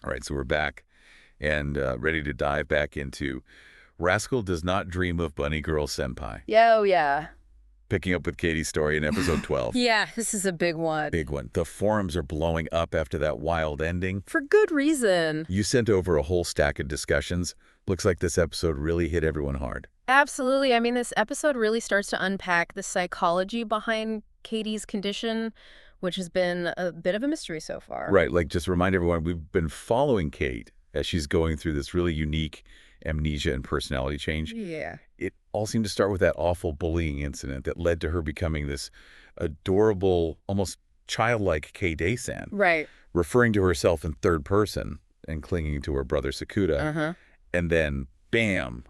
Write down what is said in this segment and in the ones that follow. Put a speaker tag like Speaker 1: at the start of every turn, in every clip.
Speaker 1: All right, so we're back and ready to dive back into Rascal Does Not Dream of Bunny Girl Senpai.
Speaker 2: Yeah, oh yeah.
Speaker 1: Picking up with Katie's story in episode 12.
Speaker 2: Yeah, this is a big one.
Speaker 1: Big one. The forums are blowing up after that wild ending.
Speaker 2: For good reason.
Speaker 1: You sent over a whole stack of discussions. Looks like this episode really hit everyone hard.
Speaker 2: Absolutely. I mean, this episode really starts to unpack the psychology behind Katie's condition, which has been a bit of a mystery so far.
Speaker 1: Right, like just remind everyone, we've been following Kate as she's going through this really unique amnesia and personality change.
Speaker 2: Yeah.
Speaker 1: It all seemed to start with that awful bullying incident that led to her becoming this adorable, almost childlike Kay Day-san.
Speaker 2: Right.
Speaker 1: Referring to herself in third person and clinging to her brother Sakuda.
Speaker 2: Uh-huh.
Speaker 1: And then, bam,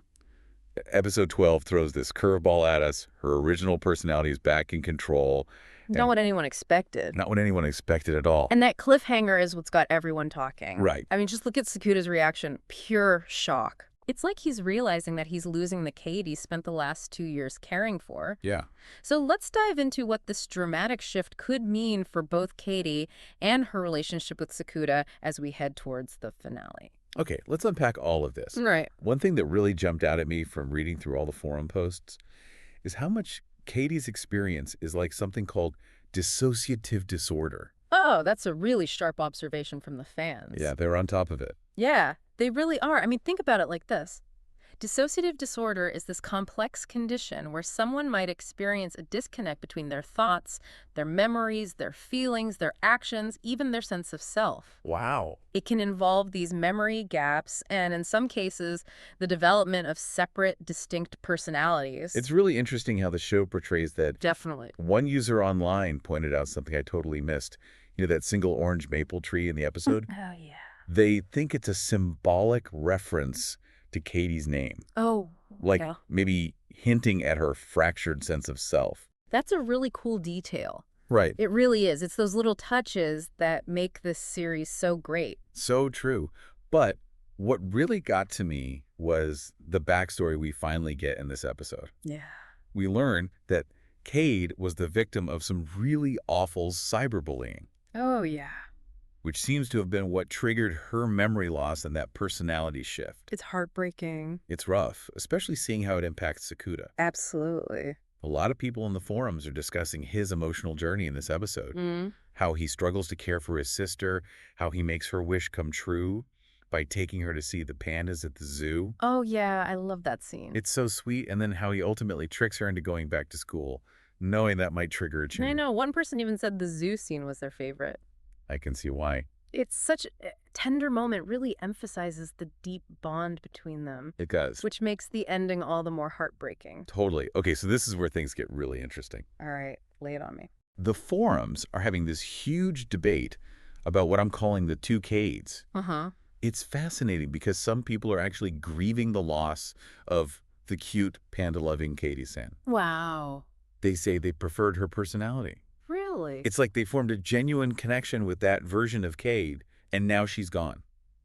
Speaker 1: episode 12 throws this curveball at us. Her original personality is back in control.
Speaker 2: Not what anyone expected.
Speaker 1: Not what anyone expected at all.
Speaker 2: And that cliffhanger is what's got everyone talking.
Speaker 1: Right.
Speaker 2: I mean, just look at Sakuda's reaction. Pure shock. It's like he's realizing that he's losing the Kate he spent the last 2 years caring for.
Speaker 1: Yeah.
Speaker 2: So let's dive into what this dramatic shift could mean for both Katie and her relationship with Sakuda as we head towards the finale.
Speaker 1: Okay, let's unpack all of this.
Speaker 2: Right.
Speaker 1: One thing that really jumped out at me from reading through all the forum posts is how much Katie's experience is like something called dissociative disorder.
Speaker 2: Oh, that's a really sharp observation from the fans.
Speaker 1: Yeah, they're on top of it.
Speaker 2: Yeah, they really are. I mean, think about it like this. Dissociative disorder is this complex condition where someone might experience a disconnect between their thoughts, their memories, their feelings, their actions, even their sense of self.
Speaker 1: Wow.
Speaker 2: It can involve these memory gaps and, in some cases, the development of separate, distinct personalities.
Speaker 1: It's really interesting how the show portrays that.
Speaker 2: Definitely.
Speaker 1: One user online pointed out something I totally missed. You know, that single orange maple tree in the episode?
Speaker 2: Oh, yeah.
Speaker 1: They think it's a symbolic reference to Katie's name.
Speaker 2: Oh,
Speaker 1: Like
Speaker 2: yeah.
Speaker 1: maybe hinting at her fractured sense of self.
Speaker 2: That's a really cool detail.
Speaker 1: Right.
Speaker 2: It really is. It's those little touches that make this series so great.
Speaker 1: So true. But what really got to me was the backstory we finally get in this episode.
Speaker 2: Yeah.
Speaker 1: We learn that Cade was the victim of some really awful cyberbullying,
Speaker 2: Oh, yeah.
Speaker 1: which seems to have been what triggered her memory loss and that personality shift.
Speaker 2: It's heartbreaking.
Speaker 1: It's rough, especially seeing how it impacts Sakuda.
Speaker 2: Absolutely.
Speaker 1: A lot of people in the forums are discussing his emotional journey in this episode. How he struggles to care for his sister, how he makes her wish come true by taking her to see the pandas at the zoo.
Speaker 2: Oh, yeah. I love that scene.
Speaker 1: It's so sweet, and then how he ultimately tricks her into going back to school, knowing that might trigger a change.
Speaker 2: I know. One person even said the zoo scene was their favorite.
Speaker 1: I can see why.
Speaker 2: It's such a tender moment, really emphasizes the deep bond between them,
Speaker 1: It does.
Speaker 2: which makes the ending all the more heartbreaking.
Speaker 1: Totally. Okay, so this is where things get really interesting.
Speaker 2: All right, lay it on me.
Speaker 1: The forums are having this huge debate about what I'm calling the two Cades.
Speaker 2: Uh-huh.
Speaker 1: It's fascinating because some people are actually grieving the loss of the cute, panda-loving Katie-san.
Speaker 2: Wow.
Speaker 1: They say they preferred her personality.
Speaker 2: Really?
Speaker 1: It's like they formed a genuine connection with that version of Cade, and now she's gone.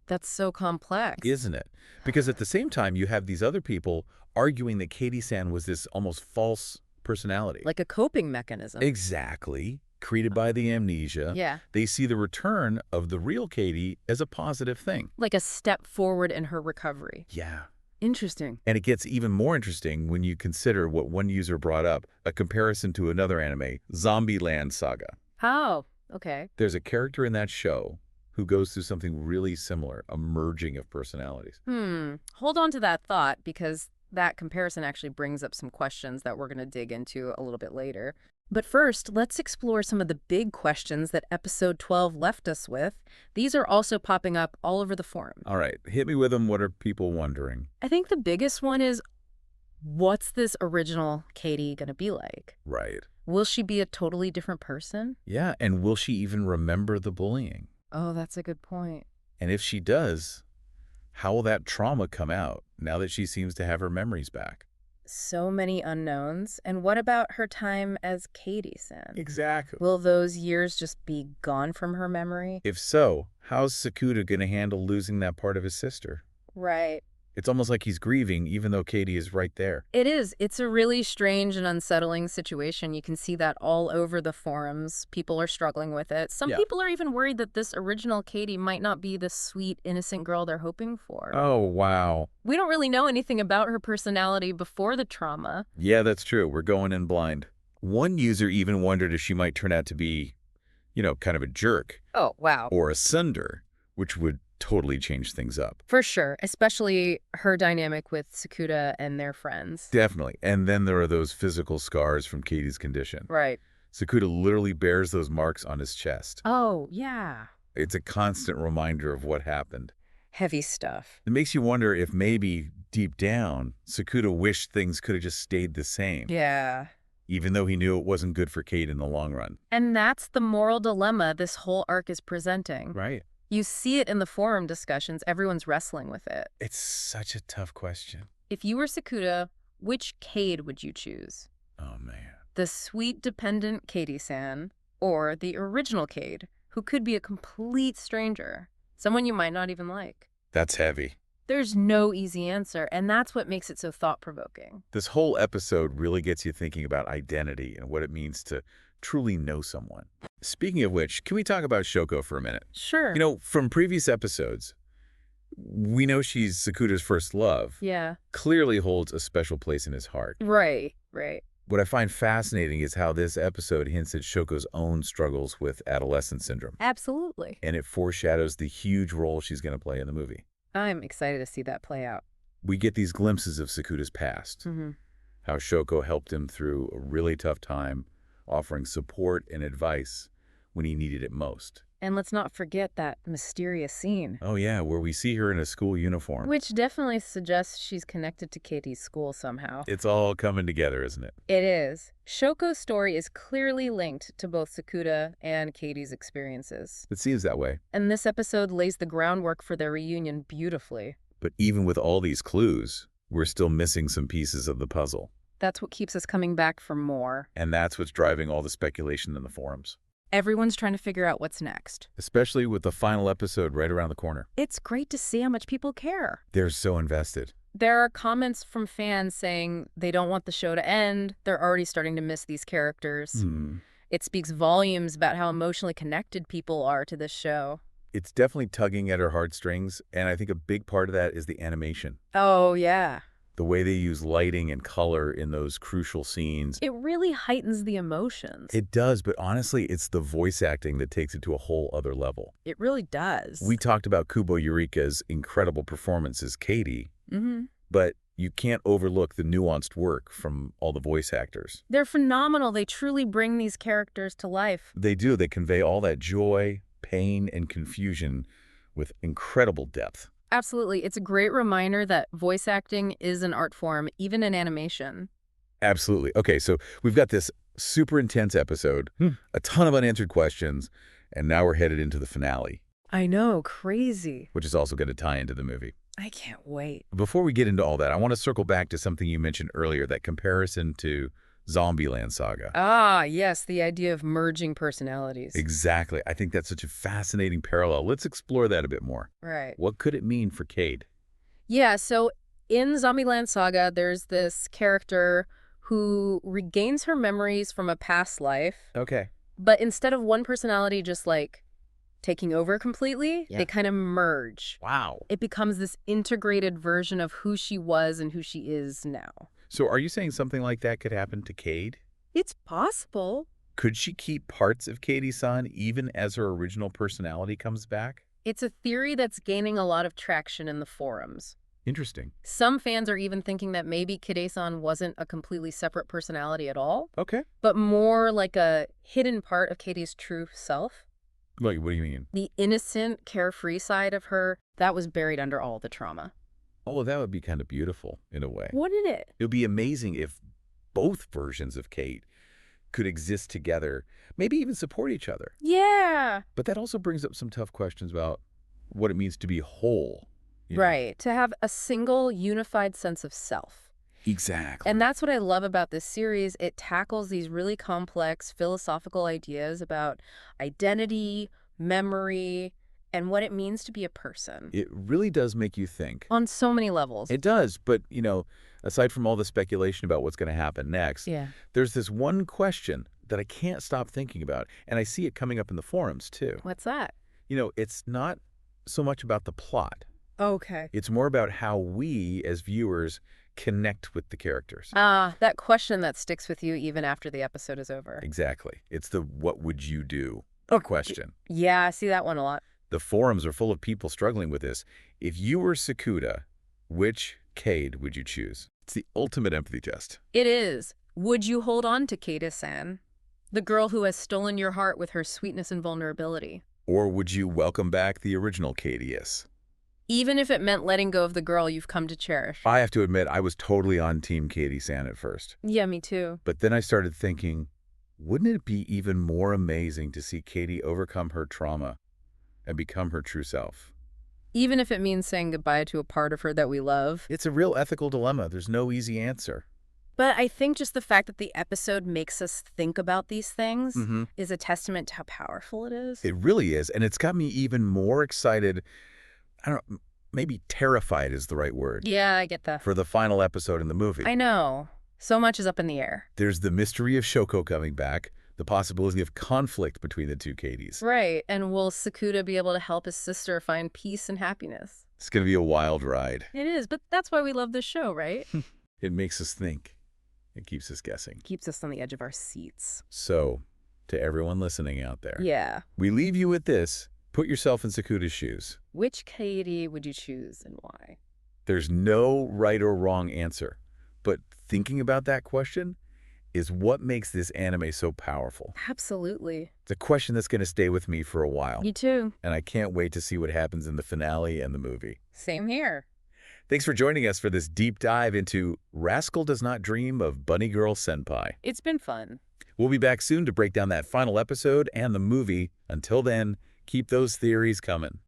Speaker 2: That's so complex.
Speaker 1: Isn't it? Because at the same time, you have these other people arguing that Katie-san was this almost false personality.
Speaker 2: Like a coping mechanism.
Speaker 1: Exactly. Created by the amnesia.
Speaker 2: Yeah.
Speaker 1: They see the return of the real Katie as a positive thing.
Speaker 2: Like a step forward in her recovery.
Speaker 1: Yeah.
Speaker 2: Interesting.
Speaker 1: And it gets even more interesting when you consider what one user brought up, a comparison to another anime, Zombieland Saga.
Speaker 2: Oh, okay.
Speaker 1: There's a character in that show who goes through something really similar, a merging of personalities.
Speaker 2: Hold on to that thought, because that comparison actually brings up some questions that we're going to dig into a little bit later. But first, let's explore some of the big questions that episode 12 left us with. These are also popping up all over the forum.
Speaker 1: All right, hit me with them. What are people wondering?
Speaker 2: I think the biggest one is, what's this original Katie going to be like?
Speaker 1: Right.
Speaker 2: Will she be a totally different person?
Speaker 1: Yeah, and will she even remember the bullying?
Speaker 2: Oh, that's a good point.
Speaker 1: And if she does, how will that trauma come out now that she seems to have her memories back?
Speaker 2: So many unknowns. And what about her time as Katie-san?
Speaker 1: Exactly.
Speaker 2: Will those years just be gone from her memory?
Speaker 1: If so, how's Sakuda going to handle losing that part of his sister?
Speaker 2: Right.
Speaker 1: It's almost like he's grieving, even though Katie is right there.
Speaker 2: It is. It's a really strange and unsettling situation. You can see that all over the forums. People are struggling with it. Some
Speaker 1: Yeah.
Speaker 2: people are even worried that this original Katie might not be the sweet, innocent girl they're hoping for.
Speaker 1: Oh, wow.
Speaker 2: We don't really know anything about her personality before the trauma.
Speaker 1: Yeah, that's true. We're going in blind. One user even wondered if she might turn out to be, kind of a jerk
Speaker 2: Oh, wow.
Speaker 1: or a sunder, which would totally change things up.
Speaker 2: For sure, especially her dynamic with Sakuta and their friends.
Speaker 1: Definitely. And then there are those physical scars from Katie's condition.
Speaker 2: Right.
Speaker 1: Sakuta literally bears those marks on his chest.
Speaker 2: Oh, yeah.
Speaker 1: It's a constant reminder of what happened.
Speaker 2: Heavy stuff.
Speaker 1: It makes you wonder if maybe deep down, Sakuta wished things could have just stayed the same.
Speaker 2: Yeah.
Speaker 1: Even though he knew it wasn't good for Kate in the long run.
Speaker 2: And that's the moral dilemma this whole arc is presenting.
Speaker 1: Right.
Speaker 2: You see it in the forum discussions. Everyone's wrestling with it.
Speaker 1: It's such a tough question.
Speaker 2: If you were Sakuta, which Cade would you choose?
Speaker 1: Oh, man.
Speaker 2: The sweet, dependent Katie-san, or the original Cade, who could be a complete stranger, someone you might not even like?
Speaker 1: That's heavy.
Speaker 2: There's no easy answer, and that's what makes it so thought-provoking.
Speaker 1: This whole episode really gets you thinking about identity and what it means to truly know someone. Speaking of which, can we talk about Shoko for a minute?
Speaker 2: Sure.
Speaker 1: From previous episodes, we know she's Sakuta's first love.
Speaker 2: Yeah.
Speaker 1: Clearly holds a special place in his heart.
Speaker 2: Right.
Speaker 1: What I find fascinating is how this episode hints at Shoko's own struggles with adolescent syndrome.
Speaker 2: Absolutely.
Speaker 1: And it foreshadows the huge role she's going to play in the movie.
Speaker 2: I'm excited to see that play out.
Speaker 1: We get these glimpses of Sakuta's past, how Shoko helped him through a really tough time, offering support and advice when he needed it most.
Speaker 2: And let's not forget that mysterious scene.
Speaker 1: Oh yeah, where we see her in a school uniform.
Speaker 2: Which definitely suggests she's connected to Katie's school somehow.
Speaker 1: It's all coming together, isn't it?
Speaker 2: It is. Shoko's story is clearly linked to both Sakuta and Katie's experiences.
Speaker 1: It seems that way.
Speaker 2: And this episode lays the groundwork for their reunion beautifully.
Speaker 1: But even with all these clues, we're still missing some pieces of the puzzle.
Speaker 2: That's what keeps us coming back for more.
Speaker 1: And that's what's driving all the speculation in the forums.
Speaker 2: Everyone's trying to figure out what's next.
Speaker 1: Especially with the final episode right around the corner.
Speaker 2: It's great to see how much people care.
Speaker 1: They're so invested.
Speaker 2: There are comments from fans saying they don't want the show to end. They're already starting to miss these characters. It speaks volumes about how emotionally connected people are to this show.
Speaker 1: It's definitely tugging at her heartstrings, and I think a big part of that is the animation.
Speaker 2: Oh, yeah.
Speaker 1: The way they use lighting and color in those crucial scenes.
Speaker 2: It really heightens the emotions.
Speaker 1: It does, but honestly, it's the voice acting that takes it to a whole other level.
Speaker 2: It really does.
Speaker 1: We talked about Kubo Eureka's incredible performance as Katie, but you can't overlook the nuanced work from all the voice actors.
Speaker 2: They're phenomenal. They truly bring these characters to life.
Speaker 1: They do. They convey all that joy, pain, and confusion with incredible depth.
Speaker 2: Absolutely. It's a great reminder that voice acting is an art form, even in animation.
Speaker 1: Absolutely. Okay, so we've got this super intense episode, a ton of unanswered questions, and now we're headed into the finale.
Speaker 2: I know, crazy.
Speaker 1: Which is also going to tie into the movie.
Speaker 2: I can't wait.
Speaker 1: Before we get into all that, I want to circle back to something you mentioned earlier, that comparison to Zombieland Saga.
Speaker 2: Ah, yes, the idea of merging personalities.
Speaker 1: Exactly. I think that's such a fascinating parallel. Let's explore that a bit more.
Speaker 2: Right.
Speaker 1: What could it mean for Cade?
Speaker 2: Yeah, so in Zombieland Saga, there's this character who regains her memories from a past life.
Speaker 1: Okay.
Speaker 2: But instead of one personality just taking over completely, they kind of merge.
Speaker 1: Wow.
Speaker 2: It becomes this integrated version of who she was and who she is now.
Speaker 1: So are you saying something like that could happen to Cade?
Speaker 2: It's possible.
Speaker 1: Could she keep parts of Katie-san even as her original personality comes back?
Speaker 2: It's a theory that's gaining a lot of traction in the forums.
Speaker 1: Interesting.
Speaker 2: Some fans are even thinking that maybe Kide-san wasn't a completely separate personality at all,
Speaker 1: Okay.
Speaker 2: but more like a hidden part of Katie's true self.
Speaker 1: Like, what do you mean?
Speaker 2: The innocent, carefree side of her that was buried under all the trauma.
Speaker 1: Oh, well, that would be kind of beautiful in a way.
Speaker 2: Wouldn't it?
Speaker 1: It would be amazing if both versions of Kate could exist together, maybe even support each other.
Speaker 2: Yeah.
Speaker 1: But that also brings up some tough questions about what it means to be whole.
Speaker 2: Right. To have a single, unified sense of self.
Speaker 1: Exactly.
Speaker 2: And that's what I love about this series. It tackles these really complex philosophical ideas about identity, memory, and what it means to be a person.
Speaker 1: It really does make you think.
Speaker 2: On so many levels.
Speaker 1: It does, but, aside from all the speculation about what's going to happen next,
Speaker 2: Yeah.
Speaker 1: there's this one question that I can't stop thinking about, and I see it coming up in the forums, too.
Speaker 2: What's that?
Speaker 1: It's not so much about the plot.
Speaker 2: Okay.
Speaker 1: It's more about how we, as viewers, connect with the characters.
Speaker 2: That question that sticks with you even after the episode is over.
Speaker 1: Exactly. It's the what would you do question.
Speaker 2: Yeah, I see that one a lot.
Speaker 1: The forums are full of people struggling with this. If you were Sakuda, which Cade would you choose? It's the ultimate empathy test.
Speaker 2: It is. Would you hold on to Kata-san, the girl who has stolen your heart with her sweetness and vulnerability?
Speaker 1: Or would you welcome back the original Cadius?
Speaker 2: Even if it meant letting go of the girl you've come to cherish.
Speaker 1: I have to admit, I was totally on Team Katie-san at first.
Speaker 2: Yeah, me too.
Speaker 1: But then I started thinking, wouldn't it be even more amazing to see Katie overcome her trauma and become her true self?
Speaker 2: Even if it means saying goodbye to a part of her that we love.
Speaker 1: It's a real ethical dilemma. There's no easy answer.
Speaker 2: But I think just the fact that the episode makes us think about these things is a testament to how powerful it is.
Speaker 1: It really is. And it's got me even more excited. I don't know, maybe terrified is the right word.
Speaker 2: Yeah, I get that.
Speaker 1: For the final episode in the movie.
Speaker 2: I know. So much is up in the air.
Speaker 1: There's the mystery of Shoko coming back, the possibility of conflict between the two Katies.
Speaker 2: Right. And will Sakuda be able to help his sister find peace and happiness?
Speaker 1: It's going to be a wild ride.
Speaker 2: It is, but that's why we love this show, right?
Speaker 1: It makes us think. It keeps us guessing.
Speaker 2: Keeps us on the edge of our seats.
Speaker 1: So, to everyone listening out there,
Speaker 2: yeah,
Speaker 1: we leave you with this. Put yourself in Sakuda's shoes.
Speaker 2: Which Katie would you choose and why?
Speaker 1: There's no right or wrong answer. But thinking about that question is what makes this anime so powerful.
Speaker 2: Absolutely.
Speaker 1: It's a question that's going to stay with me for a while.
Speaker 2: Me too.
Speaker 1: And I can't wait to see what happens in the finale and the movie.
Speaker 2: Same here.
Speaker 1: Thanks for joining us for this deep dive into Rascal Does Not Dream of Bunny Girl Senpai.
Speaker 2: It's been fun.
Speaker 1: We'll be back soon to break down that final episode and the movie. Until then, keep those theories coming.